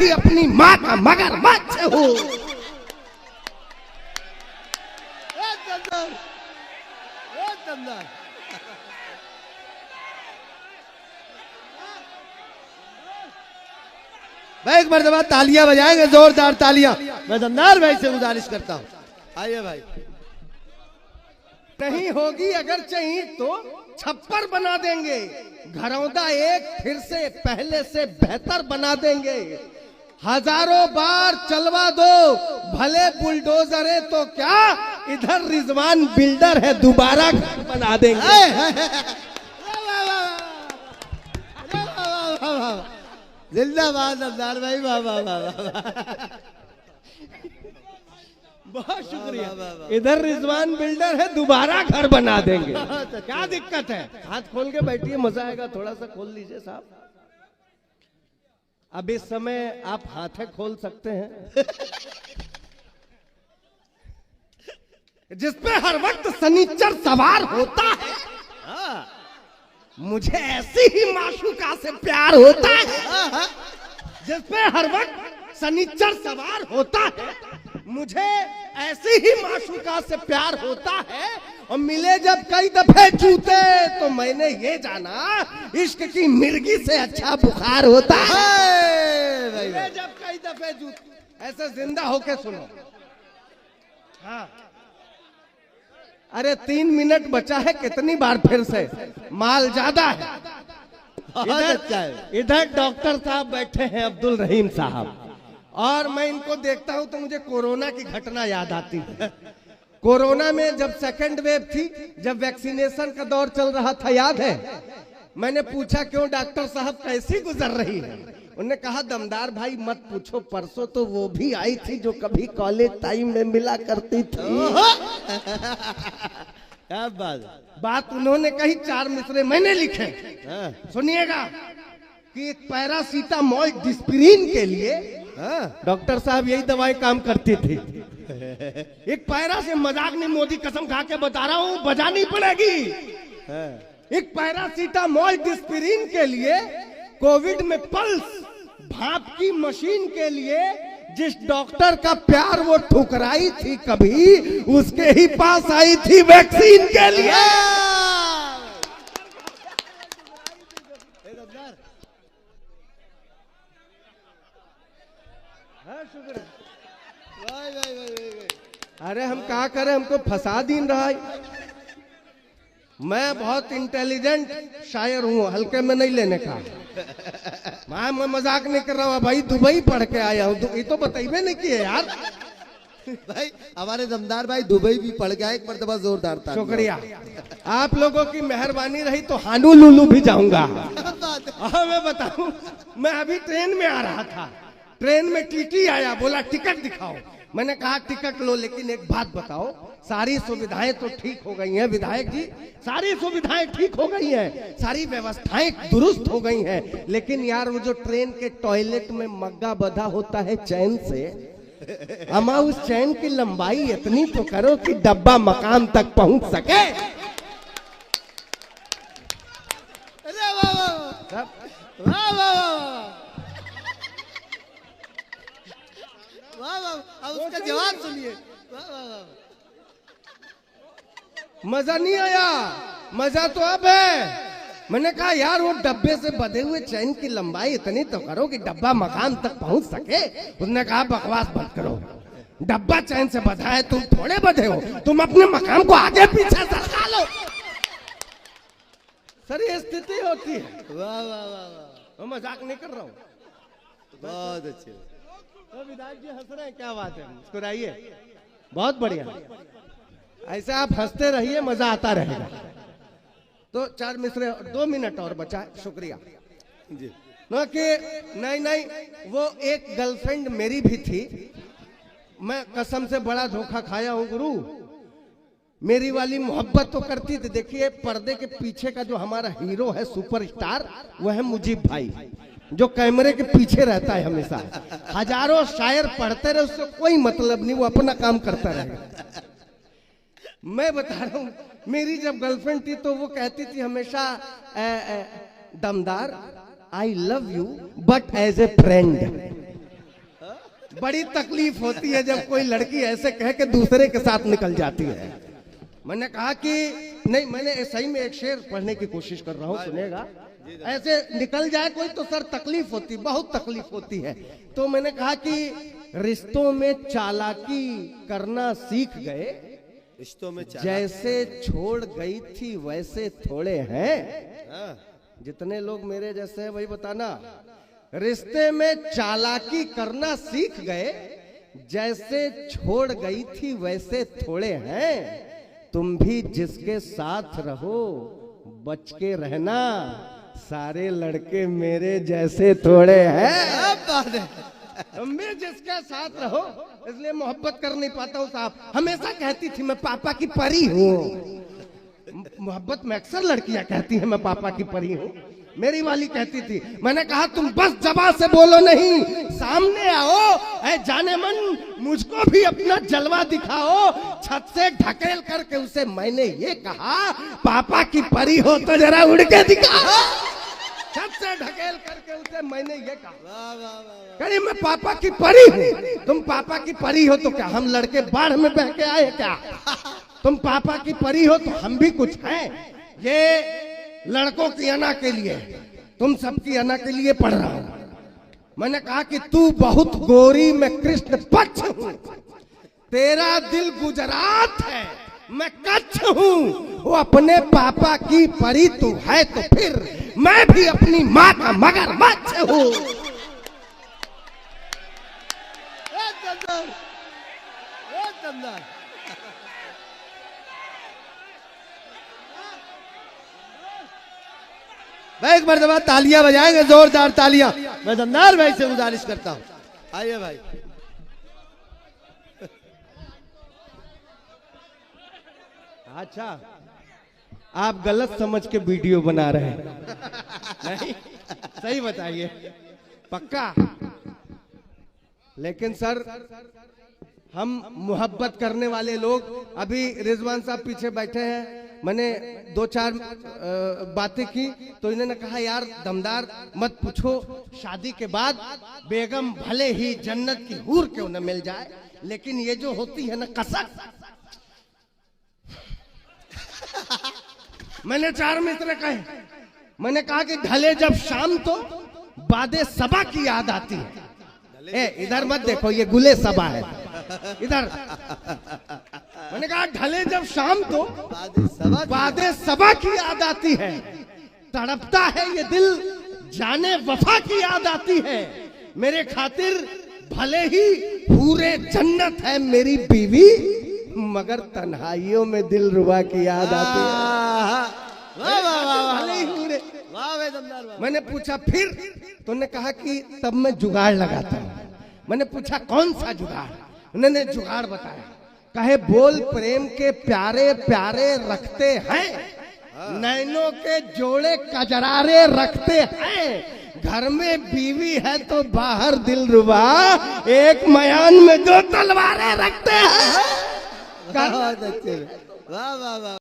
भी अपनी माँ का मगरमच्छ हूँ। भाई एक मर्तबा तालियां बजाएंगे, जोरदार तालियां। मैं दमदार भाई से गुजारिश करता हूँ, आइए भाई। नहीं होगी अगर चाहिए तो छप्पर बना देंगे, घरौंदा एक फिर से पहले से बेहतर बना देंगे। हजारों बार चलवा दो भले बुलडोजर है तो क्या, इधर रिजवान बिल्डर है दोबारा घर बना देंगे। जिंदाबाद दमदार भाई, वाह वाह वाह वाह। बहुत शुक्रिया। इधर रिजवान बिल्डर है दोबारा घर बना देंगे। क्या दिक्कत है? हाथ खोल के बैठिए, मजा आएगा। थोड़ा सा खोल लीजिए साहब। अब इस समय आप हाथें खोल सकते हैं। जिसपे हर वक्त सनीचर सवार होता है, मुझे ऐसी ही माशूका से प्यार होता है। जिसपे हर वक्त सनीचर सवार होता है, मुझे ऐसी ही माशूका से प्यार होता है। और मिले जब कई दफे जूते तो मैंने ये जाना इश्क की मिर्गी से अच्छा बुखार होता है। मिले जब कई दफे जूते, ऐसे जिंदा होके सुनो। हाँ, अरे 3 मिनट बचा है, कितनी बार फिर से? माल ज्यादा है। इधर डॉक्टर साहब बैठे हैं, अब्दुल रहीम साहब, और मैं इनको देखता हूं तो मुझे कोरोना की घटना याद आती है। कोरोना में जब सेकंड वेव थी, जब वैक्सीनेशन का दौर चल रहा था, याद है? मैंने पूछा क्यों डॉक्टर साहब कैसी गुजर रही है? उन्होंने कहा दमदार भाई मत पूछो, परसों तो वो भी आई थी जो कभी कॉलेज टाइम में मिला करती थी। क्या बात उन्होंने कही, 4 मिसरे मैंने लिखे। सुनिएगा कि एक पैरासीटामोल डिस्प्रिन के लिए डॉक्टर साहब यही दवाएं काम करती थी। एक पैरा से मजाक नहीं, मोदी कसम खा के बता रहा हूं, बजानी पड़ेगी। एक पैरासीटामोल डिस्प्रिन के लिए, कोविड में पल्स भाप की मशीन के लिए जिस डॉक्टर का प्यार वो ठुकराई थी कभी, उसके ही पास आई थी वैक्सीन के लिए। अरे हम क्या करें, हमको फंसा दीन रहा है। मैं बहुत इंटेलिजेंट शायर हूँ, हल्के में नहीं लेने का। मैं मजाक नहीं कर रहा हूँ भाई, दुबई पढ़ के आया हूँ। ये तो बताइए नहीं किए यार। भाई हमारे दमदार भाई दुबई भी पढ़ गया, एक मर्तबा जोरदार था। शुक्रिया, आप लोगों की मेहरबानी रही तो हानूलुलु भी जाऊंगा। मैं बताऊं, मैं अभी ट्रेन में आ रहा था, ट्रेन में टीटी आया, बोला टिकट दिखाओ। मैंने कहा टिकट लो, लेकिन एक बात बताओ, सारी सुविधाएं तो ठीक हो गई हैं विधायक जी, सारी सुविधाएं ठीक हो गई हैं, सारी व्यवस्थाएं दुरुस्त हो गई हैं, लेकिन यार वो जो ट्रेन के टॉयलेट में मग्गा बंधा होता है चैन से, अमा उस चैन की लंबाई इतनी तो करो कि डब्बा मकान तक पहुंच सके। अब उसका जवाब सुनिए। मजा नहीं आया, मजा तो अब है। मैंने कहा यार वो डब्बे से बंधे हुए चैन की लंबाई इतनी तो करो कि डब्बा मकान तक पहुंच सके। उसने कहा बकवास बंद करो, डब्बा चैन से बंधा है, तुम थोड़े बंधे हो, तुम अपने मकान को आगे पीछे सरका लो। सर ये स्थिति होती है। वाह वाह वाह वाह, मजाक नहीं कर रहा हूँ। बहुत अच्छे। तो विधायक जी हंस रहे हैं, क्या बात है? मुस्कुराइए, बहुत बढ़िया। ऐसे आप हंसते रहिए, मजा आता रहेगा। तो 4 मिसरे, 2 मिनट और बचा है। शुक्रिया जी। न कि नहीं, वो एक गर्लफ्रेंड मेरी भी थी, मैं कसम से बड़ा धोखा खाया हूँ गुरु। मेरी वाली मोहब्बत तो करती थी। देखिए पर्दे के पीछे का जो हमारा हीरो है, सुपरस्टार, वो है मुजीब भाई, जो कैमरे के पीछे रहता है हमेशा। हजारों शायर पढ़ते रहे, उससे कोई मतलब नहीं, वो अपना काम करता रहेगा। मैं बता रहा हूँ, मेरी जब गर्लफ्रेंड थी तो वो कहती थी हमेशा, दमदार I love you but as a friend. बड़ी तकलीफ होती है जब कोई लड़की ऐसे कह के दूसरे के साथ निकल जाती है। मैंने कहा कि नहीं, मैंने सही में एक शेर पढ़ने की कोशिश कर रहा हूँ, सुनेगा। ऐसे निकल जाए कोई तो सर तकलीफ होती, बहुत तकलीफ होती है। तो मैंने कहा कि रिश्तों में चालाकी करना सीख गए, रिश्तों में जैसे छोड़ गई थी वैसे थोड़े हैं। जितने लोग मेरे जैसे हैं वही बताना। रिश्ते में चालाकी करना सीख गए, जैसे छोड़ गई थी वैसे थोड़े हैं। तुम भी जिसके साथ रहो बच के रहना, सारे लड़के मेरे जैसे थोड़े हैं। तुम भी जिसके साथ रहो, इसलिए मोहब्बत कर नहीं पाता हूँ साहब। हमेशा कहती थी मैं पापा की परी हूँ। मोहब्बत में अक्सर लड़कियां कहती हैं मैं पापा की परी हूँ। मेरी वाली कहती थी। मैंने कहा तुम बस ज़बान से बोलो नहीं, सामने आओ, ऐ जाने मन मुझको भी अपना जलवा दिखाओ। छत से ढकेल करके उसे मैंने ये कहा, पापा की परी हो तो जरा उड़ के दिखाओ। छत से ढकेल करके उसे मैंने ये कहा, कहीं मैं पापा की परी हूँ। तुम पापा की परी हो तो क्या हम लड़के बाढ़ में बह के आए क्या? तुम पापा की परी हो तो हम भी कुछ हैं। ये लड़कों की अना के लिए, तुम सबकी अना के लिए पढ़ रहा हूं। मैंने कहा कि तू बहुत गोरी, मैं कृष्ण पक्ष हूं। तेरा दिल गुजरात है, मैं कच्छ हूं। वो अपने पापा की परी तू है तो फिर मैं भी अपनी माँ का मगरमच्छ हूं। भाई एक मरतबा तालियां बजाएंगे, जोरदार तालियां। मैं दमदार भाई से गुजारिश करता हूँ, आइए भाई। अच्छा, आप गलत समझ के वीडियो बना रहे हैं। नहीं, सही बताइए, पक्का? लेकिन सर हम मोहब्बत करने वाले लोग, अभी रिजवान साहब पीछे बैठे हैं, मैंने दो चार बातें की तो इन्होंने कहा यार दमदार मत पूछो, शादी के बाद बेगम भले ही जन्नत की हूर क्यों न मिल जाए, लेकिन ये जो होती है ना कसक। मैंने चार मित्र कहे, मैंने कहा कि ढले जब शाम तो बादे सबा की याद आती है। इधर मत देखो, ये गुले सबा है, इधर। मैंने कहा ढले जब शाम तो बादे सबा की याद आती है। तड़पता है ये दिल, जाने वफा की याद आती है। मेरे खातिर भले ही पूरे जन्नत है मेरी बीवी, मगर तन्हाइयों में दिल रुबा की याद आती है। भले ही पूरे। मैंने पूछा फिर, तुमने कहा कि तब मैं जुगाड़ लगाता हूँ। मैंने पूछा कौन सा जुगाड़? उन्होंने जुगाड़ बताया। कहे बोल प्रेम के प्यारे प्यारे रखते हैं, नैनों के जोड़े कजरारे रखते हैं। घर में बीवी है तो बाहर दिल रुबा, एक मयान में दो तलवारें रखते हैं। वाह वाह वाह।